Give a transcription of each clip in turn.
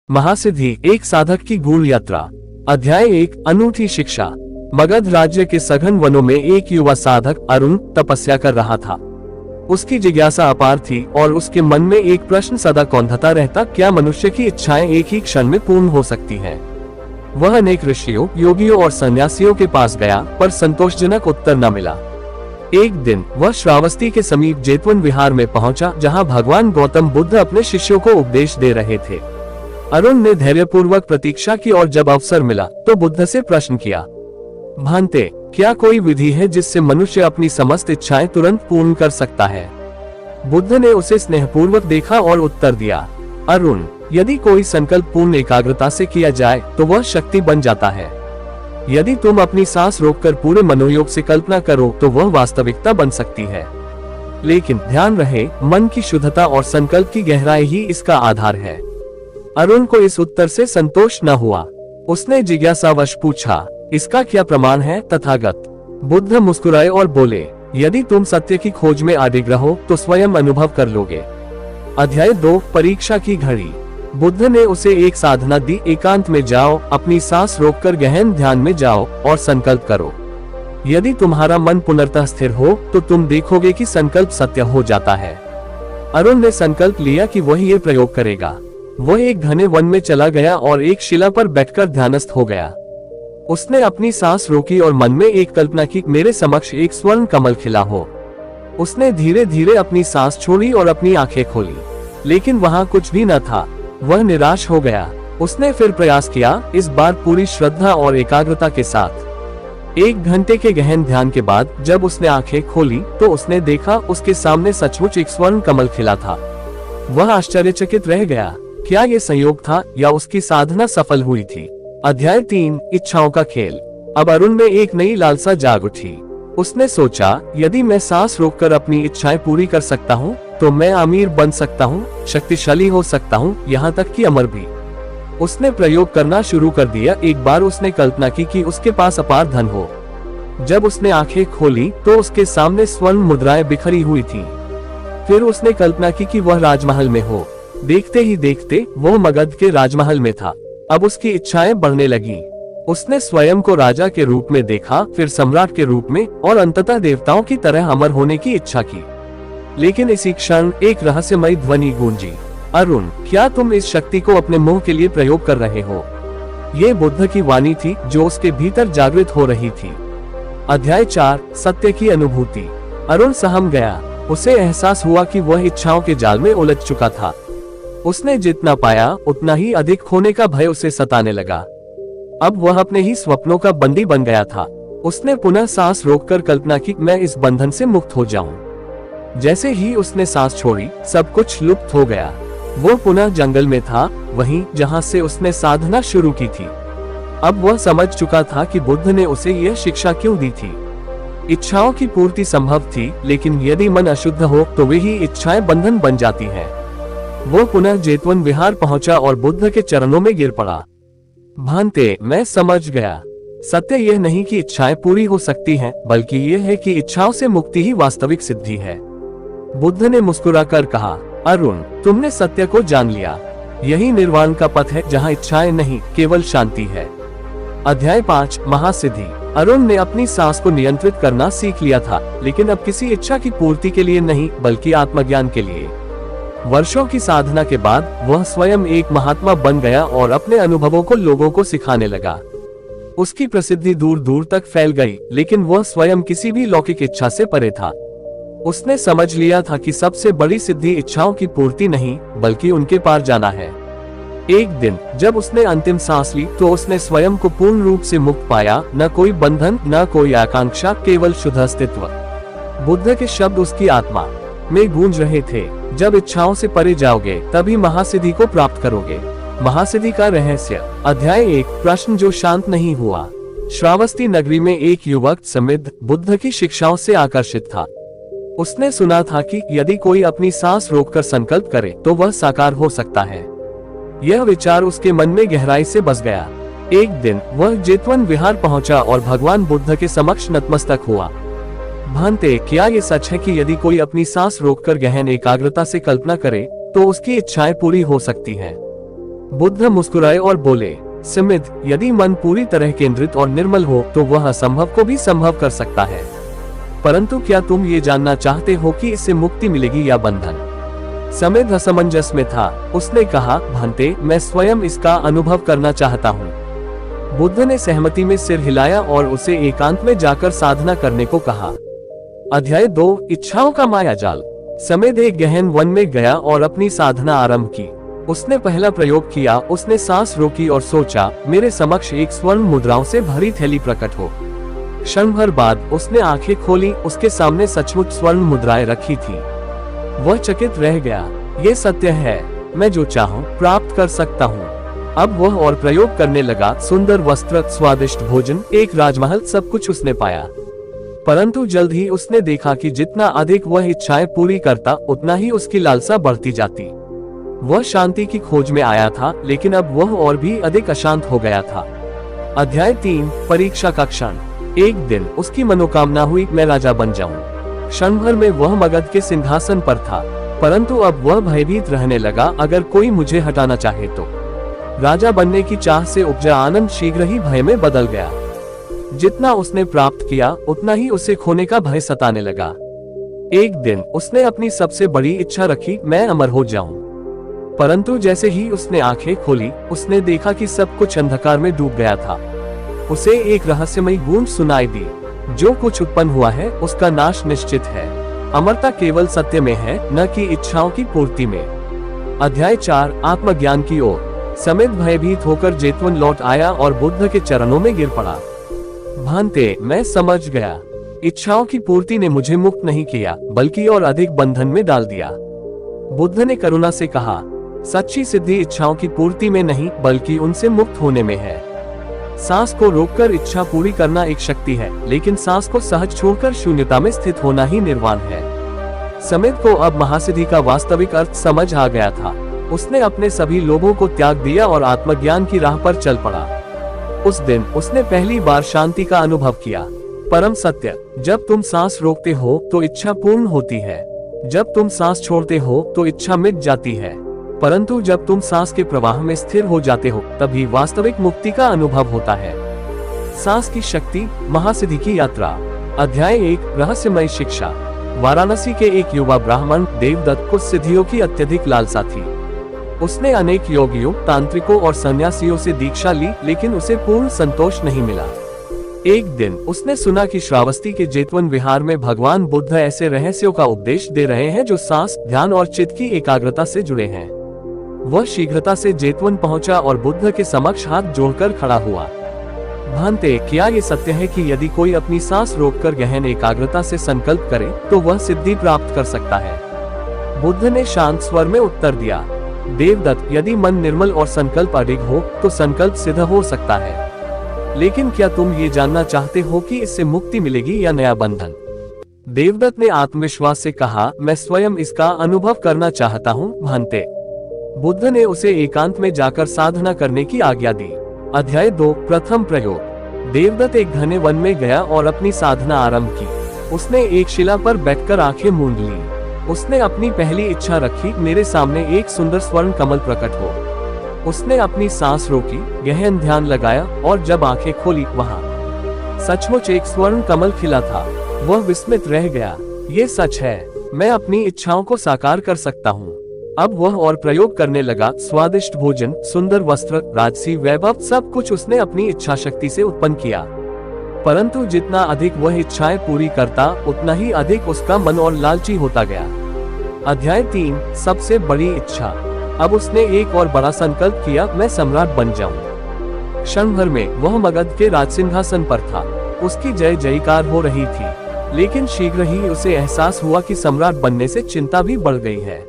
महासिद्धि, एक साधक की गूढ़ यात्रा। अध्याय 1, अनूठी शिक्षा। मगध राज्य के सघन वनों में एक युवा साधक अरुण तपस्या कर रहा था। उसकी जिज्ञासा अपार थी और उसके मन में एक प्रश्न सदा कौंधता रहता, क्या मनुष्य की इच्छाएं एक ही क्षण में पूर्ण हो सकती हैं? वह अनेक ऋषियों, योगियों और सन्यासियों के पास गया, पर संतोषजनक उत्तर न मिला। एक दिन वह श्रावस्ती के समीप जेतवन विहार में पहुंचा, जहां भगवान गौतम बुद्ध अपने शिष्यों को उपदेश दे रहे थे। अरुण ने धैर्यपूर्वक प्रतीक्षा की और जब अवसर मिला तो बुद्ध से प्रश्न किया, भांते, क्या कोई विधि है जिससे मनुष्य अपनी समस्त इच्छाएं तुरंत पूर्ण कर सकता है? बुद्ध ने उसे स्नेहपूर्वक देखा और उत्तर दिया, अरुण, यदि कोई संकल्प पूर्ण एकाग्रता से किया जाए तो वह शक्ति बन जाता है। यदि तुम अपनी सांस रोककर पूरे मनोयोग से कल्पना करो तो वह वास्तविकता बन सकती है। लेकिन ध्यान रहे, मन की शुद्धता और संकल्प की गहराई ही इसका आधार है। अरुण को इस उत्तर से संतोष न हुआ। उसने जिज्ञासावश पूछा, इसका क्या प्रमाण है तथागत? बुद्ध मुस्कुराए और बोले, यदि तुम सत्य की खोज में अडिग रहो तो स्वयं अनुभव कर लोगे। अध्याय 2, परीक्षा की घड़ी। बुद्ध ने उसे एक साधना दी, एकांत में जाओ, अपनी सांस रोककर गहन ध्यान में जाओ और संकल्प करो। यदि तुम्हारा मन पुनर्तः स्थिर हो तो तुम देखोगे कि संकल्प सत्य हो जाता है। अरुण ने संकल्प लिया कि वह ये प्रयोग करेगा। वह एक घने वन में चला गया और एक शिला पर बैठकर ध्यानस्थ हो गया। उसने अपनी सांस रोकी और मन में एक कल्पना की, मेरे समक्ष एक स्वर्ण कमल खिला हो। उसने धीरे धीरे अपनी सांस छोड़ी और अपनी आंखें खोली, लेकिन वहां कुछ भी न था। वह निराश हो गया। उसने फिर प्रयास किया, इस बार पूरी श्रद्धा और एकाग्रता के साथ। 1 घंटे के गहन ध्यान के बाद जब उसने आंखें खोली तो उसने देखा उसके सामने सचमुच एक स्वर्ण कमल खिला था। वह आश्चर्यचकित रह गया। क्या ये संयोग था या उसकी साधना सफल हुई थी? अध्याय 3, इच्छाओं का खेल। अब अरुण में एक नई लालसा जाग उठी। उसने सोचा, यदि मैं सांस रोककर अपनी इच्छाएं पूरी कर सकता हूँ तो मैं अमीर बन सकता हूँ, शक्तिशाली हो सकता हूँ, यहाँ तक कि अमर भी। उसने प्रयोग करना शुरू कर दिया। एक बार उसने कल्पना की कि उसके पास अपार धन हो। जब उसने आंखें खोली तो उसके सामने स्वर्ण मुद्राएं बिखरी हुई थी। फिर उसने कल्पना की कि वह राजमहल में हो। देखते ही देखते वह मगध के राजमहल में था। अब उसकी इच्छाएं बढ़ने लगी। उसने स्वयं को राजा के रूप में देखा, फिर सम्राट के रूप में और अंततः देवताओं की तरह अमर होने की इच्छा की। लेकिन इसी क्षण एक रहस्यमयी ध्वनि गूंजी, अरुण, क्या तुम इस शक्ति को अपने मोह के लिए प्रयोग कर रहे हो? ये बुद्ध की वाणी थी जो उसके भीतर जागृत हो रही थी। अध्याय 4, सत्य की अनुभूति। अरुण सहम गया। उसे एहसास हुआ कि वह इच्छाओं के जाल में उलझ चुका था। उसने जितना पाया उतना ही अधिक खोने का भय उसे सताने लगा। अब वह अपने ही स्वप्नों का बंदी बन गया था। उसने पुनः सांस रोककर कल्पना की, मैं इस बंधन से मुक्त हो जाऊं। जैसे ही उसने सांस छोड़ी, सब कुछ लुप्त हो गया। वो पुनः जंगल में था, वहीं जहां से उसने साधना शुरू की थी। अब वह समझ चुका था कि बुद्ध ने उसे यह शिक्षा क्यों दी थी। इच्छाओं की पूर्ति संभव थी, लेकिन यदि मन अशुद्ध हो तो वे ही इच्छाएं बंधन बन जाती हैं। वो पुनः जेतवन विहार पहुंचा और बुद्ध के चरणों में गिर पड़ा। भांते, मैं समझ गया। सत्य यह नहीं कि इच्छाएं पूरी हो सकती हैं, बल्कि यह है कि इच्छाओं से मुक्ति ही वास्तविक सिद्धि है। बुद्ध ने मुस्कुराकर कहा, अरुण, तुमने सत्य को जान लिया। यही निर्वाण का पथ है, जहां इच्छाएं नहीं, केवल शांति है। अध्याय 5, महासिद्धि। अरुण ने अपनी सांस को नियंत्रित करना सीख लिया था, लेकिन अब किसी इच्छा की पूर्ति के लिए नहीं, बल्कि आत्मज्ञान के लिए। वर्षों की साधना के बाद वह स्वयं एक महात्मा बन गया और अपने अनुभवों को लोगों को सिखाने लगा। उसकी प्रसिद्धि दूर दूर तक फैल गई, लेकिन वह स्वयं किसी भी लौकिक इच्छा से परे था। उसने समझ लिया था कि सबसे बड़ी सिद्धि इच्छाओं की पूर्ति नहीं, बल्कि उनके पार जाना है। एक दिन जब उसने अंतिम सांस ली तो उसने स्वयं को पूर्ण रूप से मुक्त पाया। न कोई बंधन, न कोई आकांक्षा, केवल शुद्ध अस्तित्व। बुद्ध के शब्द उसकी आत्मा में गूंज रहे थे, जब इच्छाओं से परे जाओगे तभी महासिद्धि को प्राप्त करोगे। महासिद्धि का रहस्य। अध्याय 1, प्रश्न जो शांत नहीं हुआ। श्रावस्ती नगरी में एक युवक समृद्ध बुद्ध की शिक्षाओं से आकर्षित था। उसने सुना था कि यदि कोई अपनी सांस रोककर संकल्प करे तो वह साकार हो सकता है। यह विचार उसके मन में गहराई से बस गया। एक दिन वह जेतवन विहार पहुंचा और भगवान बुद्ध के समक्ष नतमस्तक हुआ। भांते, क्या ये सच है कि यदि कोई अपनी सांस रोककर गहन एकाग्रता से कल्पना करे तो उसकी इच्छाएं पूरी हो सकती हैं? बुद्ध मुस्कुराए और बोले, सिमित, यदि मन पूरी तरह केंद्रित और निर्मल हो तो वह असंभव को भी संभव कर सकता है। परंतु क्या तुम ये जानना चाहते हो कि इससे मुक्ति मिलेगी या बंधन? समित असमंजस में था। उसने कहा, भांते, मैं स्वयं इसका अनुभव करना चाहता हूँ। बुद्ध ने सहमति में सिर हिलाया और उसे एकांत में जाकर साधना करने को कहा। अध्याय 2, इच्छाओं का मायाजाल। समित एक गहन वन में गया और अपनी साधना आरंभ की। उसने पहला प्रयोग किया। उसने सांस रोकी और सोचा, मेरे समक्ष एक स्वर्ण मुद्राओं से भरी थैली प्रकट हो। क्षण भर बाद उसने आंखें खोली। उसके सामने सचमुच स्वर्ण मुद्राएं रखी थी। वह चकित रह गया। ये सत्य है, मैं जो चाहूं प्राप्त कर सकता हूं। अब वह और प्रयोग करने लगा। सुंदर वस्त्र, स्वादिष्ट भोजन, एक राजमहल, सब कुछ उसने पाया। परंतु जल्द ही उसने देखा कि जितना अधिक वह इच्छाएं पूरी करता, उतना ही उसकी लालसा बढ़ती जाती। वह शांति की खोज में आया था, लेकिन अब वह और भी अधिक अशांत हो गया था। अध्याय 3, परीक्षा का क्षण। एक दिन उसकी मनोकामना हुई, मैं राजा बन जाऊं। क्षण भर में वह मगध के सिंहासन पर था, परंतु अब वह भयभीत रहने लगा, अगर कोई मुझे हटाना चाहे तो। राजा बनने की चाह से उपजा आनंद शीघ्र ही भय में बदल गया। जितना उसने प्राप्त किया, उतना ही उसे खोने का भय सताने लगा। एक दिन उसने अपनी सबसे बड़ी इच्छा रखी, मैं अमर हो जाऊं। परंतु जैसे ही उसने आंखें खोली, उसने देखा कि सब कुछ अंधकार में डूब गया था। उसे एक रहस्यमयी गूंज सुनाई दी, जो कुछ उत्पन्न हुआ है उसका नाश निश्चित है। अमरता केवल सत्य में है, न कि इच्छाओं की पूर्ति में। अध्याय 4, आत्मज्ञान की ओर। समित भयभीत होकर जेतवन लौट आया और बुद्ध के चरणों में गिर पड़ा। भांते, मैं समझ गया। इच्छाओं की पूर्ति ने मुझे मुक्त नहीं किया, बल्कि और अधिक बंधन में डाल दिया। बुद्ध ने करुणा से कहा, सच्ची सिद्धि इच्छाओं की पूर्ति में नहीं, बल्कि उनसे मुक्त होने में है। सांस को रोककर इच्छा पूरी करना एक शक्ति है, लेकिन सांस को सहज छोड़कर शून्यता में स्थित होना ही निर्वाण है। समित को अब महासिद्धि का वास्तविक अर्थ समझ आ गया था। उसने अपने सभी लोभों को त्याग दिया और आत्मज्ञान की राह पर चल पड़ा। उस दिन उसने पहली बार शांति का अनुभव किया। परम सत्य, जब तुम सांस रोकते हो तो इच्छा पूर्ण होती है। जब तुम सांस छोड़ते हो तो इच्छा मिट जाती है। परंतु जब तुम सांस के प्रवाह में स्थिर हो जाते हो, तभी वास्तविक मुक्ति का अनुभव होता है। सांस की शक्ति, महासिद्धि की यात्रा। अध्याय 1, रहस्यमय शिक्षा। वाराणसी के एक युवा ब्राह्मण देवदत्त को सिद्धियों की अत्यधिक लालसा थी। उसने अनेक योगियों, तांत्रिकों और सन्यासियों से दीक्षा ली, लेकिन उसे पूर्ण संतोष नहीं मिला। एक दिन उसने सुना कि श्रावस्ती के जेतवन विहार में भगवान बुद्ध ऐसे रहस्यों का उपदेश दे रहे हैं जो सांस, ध्यान और चित्त की एकाग्रता से जुड़े हैं। वह शीघ्रता से जेतवन पहुंचा और बुद्ध के समक्ष हाथ जोड़कर खड़ा हुआ। भांते, क्या ये सत्य है कि यदि कोई अपनी सांस रोककर गहन एकाग्रता से संकल्प करे तो वह सिद्धि प्राप्त कर सकता है? बुद्ध ने शांत स्वर में उत्तर दिया, देवदत्त, यदि मन निर्मल और संकल्प अडिग हो तो संकल्प सिद्ध हो सकता है। लेकिन क्या तुम ये जानना चाहते हो कि इससे मुक्ति मिलेगी या नया बंधन? देवदत्त ने आत्मविश्वास से कहा, मैं स्वयं इसका अनुभव करना चाहता हूँ भांते। बुद्ध ने उसे एकांत में जाकर साधना करने की आज्ञा दी। अध्याय 2, प्रथम प्रयोग। देवदत्त एक घने वन में गया और अपनी साधना आरंभ की। उसने एक शिला पर बैठकर आंखें मूंद ली। उसने अपनी पहली इच्छा रखी, मेरे सामने एक सुंदर स्वर्ण कमल प्रकट हो। उसने अपनी सांस रोकी, गहन ध्यान लगाया और जब आंखें खोली, वहां सचमुच एक स्वर्ण कमल खिला था। वह विस्मित रह गया। ये सच है, मैं अपनी इच्छाओं को साकार कर सकता हूँ। अब वह और प्रयोग करने लगा। स्वादिष्ट भोजन, सुंदर वस्त्र, राजसी वैभव, सब कुछ उसने अपनी इच्छा शक्ति से उत्पन्न किया। परंतु जितना अधिक वह इच्छाएं पूरी करता, उतना ही अधिक उसका मन और लालची होता गया। अध्याय 3, सबसे बड़ी इच्छा। अब उसने एक और बड़ा संकल्प किया, मैं सम्राट बन जाऊं। क्षण भर में वह मगध के राजसिंहासन पर था। उसकी जय जयकार हो रही थी, लेकिन शीघ्र ही उसे एहसास हुआ कि सम्राट बनने से चिंता भी बढ़ गई है।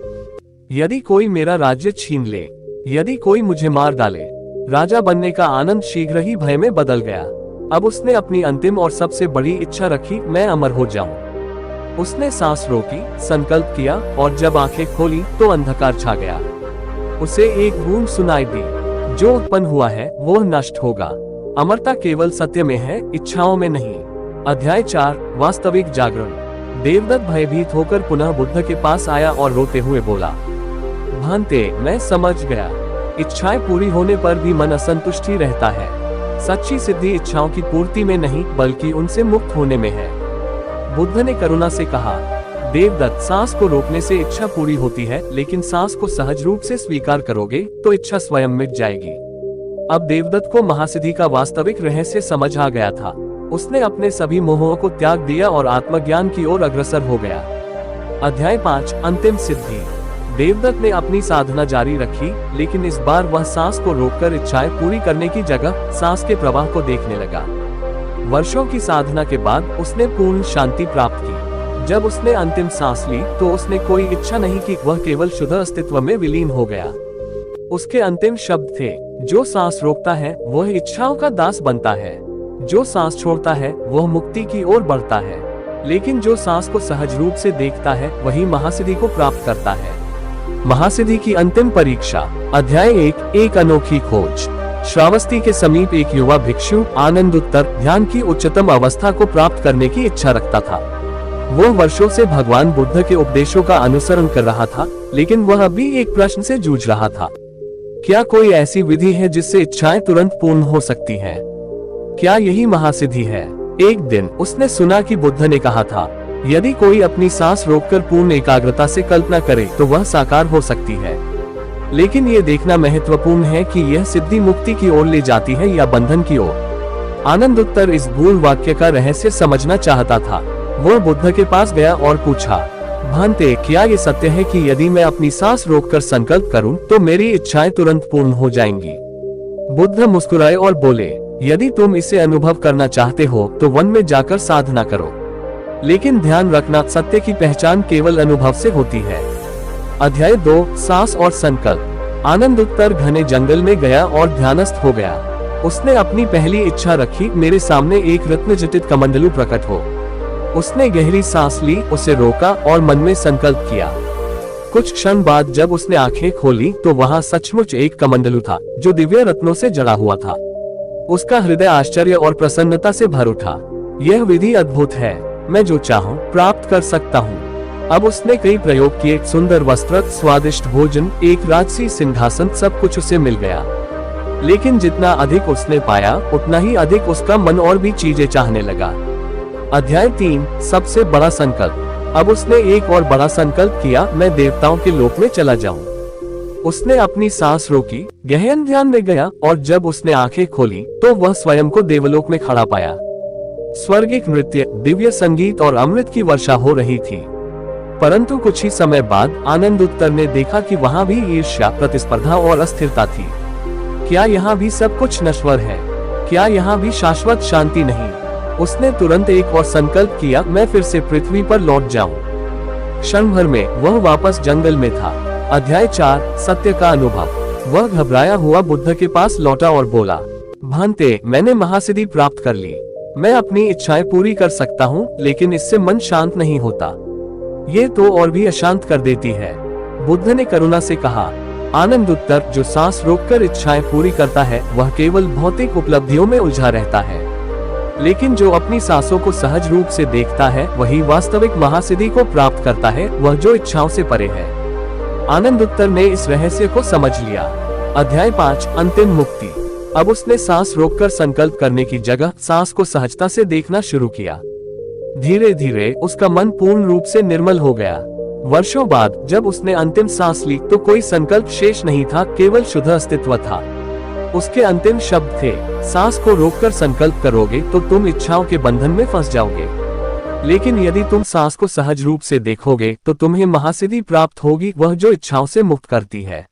यदि कोई मेरा राज्य छीन ले, यदि कोई मुझे मार डाले। राजा बनने का आनंद शीघ्र ही भय में बदल गया। अब उसने अपनी अंतिम और सबसे बड़ी इच्छा रखी, मैं अमर हो जाऊं। उसने सांस रोकी, संकल्प किया और जब आंखें खोली तो अंधकार छा गया। उसे एक गूंज सुनाई दी, जो उत्पन्न हुआ है वो नष्ट होगा। अमरता केवल सत्य में है, इच्छाओं में नहीं। अध्याय 4, वास्तविक जागरण। देवदत्त भयभीत होकर पुनः बुद्ध के पास आया और रोते हुए बोला, भांते, मैं समझ गया। इच्छाएं पूरी होने पर भी मन असंतुष्ट ही रहता है। सच्ची सिद्धि इच्छाओं की पूर्ति में नहीं बल्कि उनसे मुक्त होने में है। बुद्ध ने करुणा से कहा, देवदत्त, सांस को रोकने से इच्छा पूरी होती है, लेकिन सांस को सहज रूप से स्वीकार करोगे तो इच्छा स्वयं मिट जाएगी। अब देवदत्त को महासिद्धि का वास्तविक रहस्य समझ आ गया था। उसने अपने सभी मोहों को त्याग दिया और आत्मज्ञान की ओर अग्रसर हो गया। अध्याय 5, अंतिम सिद्धि। देवदत्त ने अपनी साधना जारी रखी, लेकिन इस बार वह सांस को रोककर इच्छाएं पूरी करने की जगह सांस के प्रवाह को देखने लगा। वर्षों की साधना के बाद उसने पूर्ण शांति प्राप्त की। जब उसने अंतिम सांस ली तो उसने कोई इच्छा नहीं की, वह केवल शुद्ध अस्तित्व में विलीन हो गया। उसके अंतिम शब्द थे, जो सांस रोकता है वह इच्छाओं का दास बनता है, जो सांस छोड़ता है वह मुक्ति की ओर बढ़ता है, लेकिन जो सांस को सहज रूप से देखता है वही महासिद्धि को प्राप्त करता है। महासिद्धि की अंतिम परीक्षा। अध्याय 1, एक अनोखी खोज। श्रावस्ती के समीप एक युवा भिक्षु आनंद उत्तर ध्यान की उच्चतम अवस्था को प्राप्त करने की इच्छा रखता था। वह वर्षों से भगवान बुद्ध के उपदेशों का अनुसरण कर रहा था, लेकिन वह अभी एक प्रश्न से जूझ रहा था। क्या कोई ऐसी विधि है जिससे इच्छाएं तुरंत पूर्ण हो सकती हैं? क्या यही महासिद्धि है? एक दिन उसने सुना कि बुद्ध ने कहा था, यदि कोई अपनी सांस रोककर पूर्ण एकाग्रता से कल्पना करे तो वह साकार हो सकती है। लेकिन ये देखना महत्वपूर्ण है कि यह सिद्धि मुक्ति की ओर ले जाती है या बंधन की ओर। आनंद उत्तर इस गूढ़ वाक्य का रहस्य समझना चाहता था। वह बुद्ध के पास गया और पूछा, भांते, क्या ये सत्य है कि यदि मैं अपनी सांस रोककर संकल्प करूं तो मेरी इच्छाएं तुरंत पूर्ण हो जाएंगी? बुद्ध मुस्कुराए और बोले, यदि तुम इसे अनुभव करना चाहते हो तो वन में जाकर साधना करो, लेकिन ध्यान रखना, सत्य की पहचान केवल अनुभव से होती है। अध्याय 2, सांस और संकल्प। आनंद उत्तर घने जंगल में गया और ध्यानस्थ हो गया। उसने अपनी पहली इच्छा रखी, मेरे सामने एक रत्न जटित कमंडलू प्रकट हो। उसने गहरी सांस ली, उसे रोका और मन में संकल्प किया। कुछ क्षण बाद जब उसने आंखें खोली तो वहां सचमुच एक कमंडलू था जो दिव्य रत्नों से जड़ा हुआ था। उसका हृदय आश्चर्य और प्रसन्नता से भर उठा। यह विधि अद्भुत है, मैं जो चाहूं प्राप्त कर सकता हूं। अब उसने कई प्रयोग किए, सुंदर वस्त्र, स्वादिष्ट भोजन, एक राजसी सिंहासन, सब कुछ उसे मिल गया। लेकिन जितना अधिक उसने पाया उतना ही अधिक उसका मन और भी चीजें चाहने लगा। अध्याय 3, सबसे बड़ा संकल्प। अब उसने एक और बड़ा संकल्प किया, मैं देवताओं के लोक में चला जाऊं। उसने अपनी सांस रोकी, गहन ध्यान में गया और जब उसने आंखें खोली तो वह स्वयं को देवलोक में खड़ा पाया। स्वर्गिक नृत्य, दिव्य संगीत और अमृत की वर्षा हो रही थी। परंतु कुछ ही समय बाद आनंद उत्तर ने देखा कि वहां भी ईर्ष्या, प्रतिस्पर्धा और अस्थिरता थी। क्या यहाँ भी सब कुछ नश्वर है? क्या यहाँ भी शाश्वत शांति नहीं? उसने तुरंत एक और संकल्प किया, मैं फिर से पृथ्वी पर लौट जाऊं। क्षण भर में वह वापस जंगल में था। अध्याय 4, सत्य का अनुभव। वह घबराया हुआ बुद्ध के पास लौटा और बोला, भांते, मैंने महासिद्धि प्राप्त कर ली। मैं अपनी इच्छाएं पूरी कर सकता हूँ, लेकिन इससे मन शांत नहीं होता। ये तो और भी अशांत कर देती है। बुद्ध ने करुणा से कहा, आनंद उत्तर, जो सांस रोककर इच्छाएं पूरी करता है वह केवल भौतिक उपलब्धियों में उलझा रहता है, लेकिन जो अपनी सांसों को सहज रूप से देखता है वही वास्तविक महासिद्धि को प्राप्त करता है, वह जो इच्छाओं से परे है। आनंद उत्तर ने इस रहस्य को समझ लिया। अध्याय 5, अंतिम मुक्ति। अब उसने सांस रोककर संकल्प करने की जगह सांस को सहजता से देखना शुरू किया। धीरे धीरे उसका मन पूर्ण रूप से निर्मल हो गया। वर्षों बाद जब उसने अंतिम सांस ली तो कोई संकल्प शेष नहीं था, केवल शुद्ध अस्तित्व था। उसके अंतिम शब्द थे, सांस को रोककर संकल्प करोगे तो तुम इच्छाओं के बंधन में फंस जाओगे, लेकिन यदि तुम सांस को सहज रूप से देखोगे तो तुम्हें महासिद्धि प्राप्त होगी, वह जो इच्छाओं से मुक्त करती है।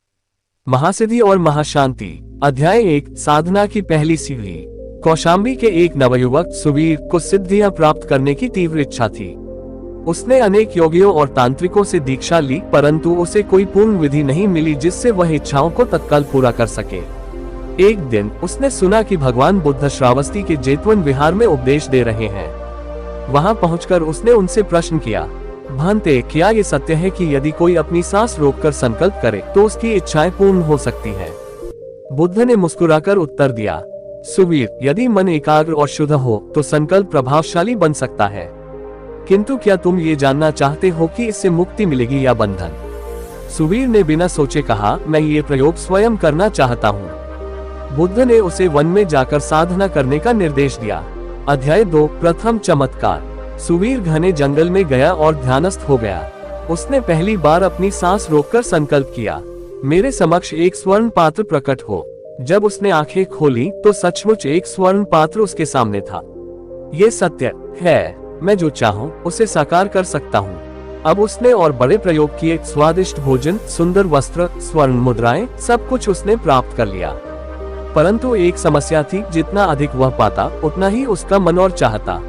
महासिद्धि और महाशांति। अध्याय 1, साधना की पहली सीढ़ी। कौशाम्बी के एक नवयुवक सुवीर को सिद्धियां प्राप्त करने की तीव्र इच्छा थी। उसने अनेक योगियों और तांत्रिकों से दीक्षा ली, परंतु उसे कोई पूर्ण विधि नहीं मिली जिससे वह इच्छाओं को तत्काल पूरा कर सके। एक दिन उसने सुना कि भगवान बुद्ध श्रावस्ती के जेतवन विहार में उपदेश दे रहे हैं। वहां पहुंचकर उसने उनसे प्रश्न किया, भांते, क्या ये सत्य है कि यदि कोई अपनी सांस रोककर संकल्प करे तो उसकी इच्छाएं पूर्ण हो सकती हैं? बुद्ध ने मुस्कुराकर उत्तर दिया, सुवीर, यदि मन एकाग्र और शुद्ध हो तो संकल्प प्रभावशाली बन सकता है, किंतु क्या तुम ये जानना चाहते हो कि इससे मुक्ति मिलेगी या बंधन? सुवीर ने बिना सोचे कहा, मैं ये प्रयोग स्वयं करना चाहता हूँ। बुद्ध ने उसे वन में जाकर साधना करने का निर्देश दिया। अध्याय 2, प्रथम चमत्कार। सुवीर घने जंगल में गया और ध्यानस्थ हो गया। उसने पहली बार अपनी सांस रोककर संकल्प किया, मेरे समक्ष एक स्वर्ण पात्र प्रकट हो। जब उसने आंखें खोली तो सचमुच एक स्वर्ण पात्र उसके सामने था। ये सत्य है, मैं जो चाहूं उसे साकार कर सकता हूं। अब उसने और बड़े प्रयोग किए। स्वादिष्ट भोजन, सुंदर वस्त्र, स्वर्ण मुद्राएं, सब कुछ उसने प्राप्त कर लिया। परंतु एक समस्या थी, जितना अधिक वह पाता उतना ही उसका मन और चाहता।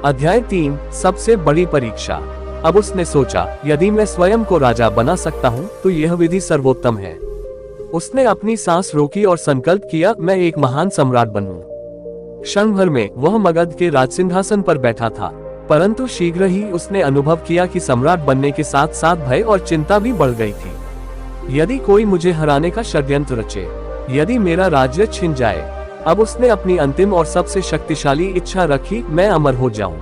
अध्याय 3, सबसे बड़ी परीक्षा। अब उसने सोचा, यदि मैं स्वयं को राजा बना सकता हूँ तो यह विधि सर्वोत्तम है। उसने अपनी सांस रोकी और संकल्प किया, मैं एक महान सम्राट बनूं। क्षण भर में वह मगध के राजसिंहासन पर बैठा था, परंतु शीघ्र ही उसने अनुभव किया कि सम्राट बनने के साथ साथ भय और चिंता भी बढ़ गई थी। यदि कोई मुझे हराने का षड्यंत्र रचे, यदि मेरा राज्य छिन जाए। अब उसने अपनी अंतिम और सबसे शक्तिशाली इच्छा रखी, मैं अमर हो जाऊं।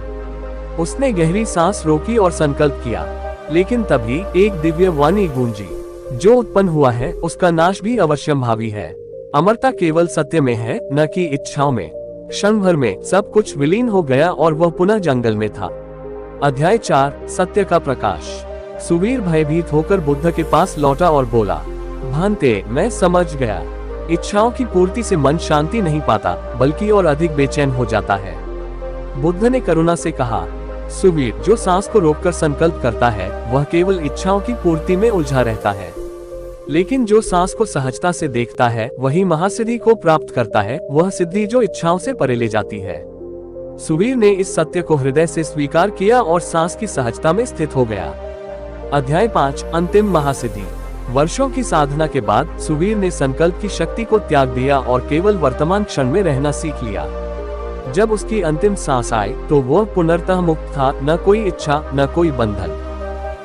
उसने गहरी सांस रोकी और संकल्प किया, लेकिन तभी एक दिव्य वाणी गूंजी, जो उत्पन्न हुआ है उसका नाश भी अवश्यंभावी है। अमरता केवल सत्य में है, न कि इच्छाओं में। क्षण भर में सब कुछ विलीन हो गया और वह पुनः जंगल में था। अध्याय 4, सत्य का प्रकाश। सुवीर भयभीत होकर बुद्ध के पास लौटा और बोला, भांते, मैं समझ गया। इच्छाओं की पूर्ति से मन शांति नहीं पाता, बल्कि और अधिक बेचैन हो जाता है। बुद्ध ने करुणा से कहा, सुवीर, जो सांस को रोककर संकल्प करता है वह केवल इच्छाओं की पूर्ति में उलझा रहता है, लेकिन जो सांस को सहजता से देखता है वही महासिद्धि को प्राप्त करता है, वह सिद्धि जो इच्छाओं से परे ले जाती है। सुवीर ने इस सत्य को हृदय से स्वीकार किया और सांस की सहजता में स्थित हो गया। अध्याय 5, अंतिम महासिद्धि। वर्षों की साधना के बाद सुवीर ने संकल्प की शक्ति को त्याग दिया और केवल वर्तमान क्षण में रहना सीख लिया। जब उसकी अंतिम सांस आई तो वह पुनर्तः मुक्त था, न कोई इच्छा न कोई बंधन।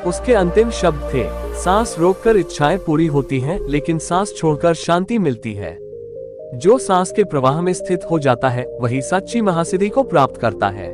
उसके अंतिम शब्द थे, सांस रोककर इच्छाएं पूरी होती हैं, लेकिन सांस छोड़कर शांति मिलती है। जो सांस के प्रवाह में स्थित हो जाता है वही सच्ची महासिद्धि को प्राप्त करता है।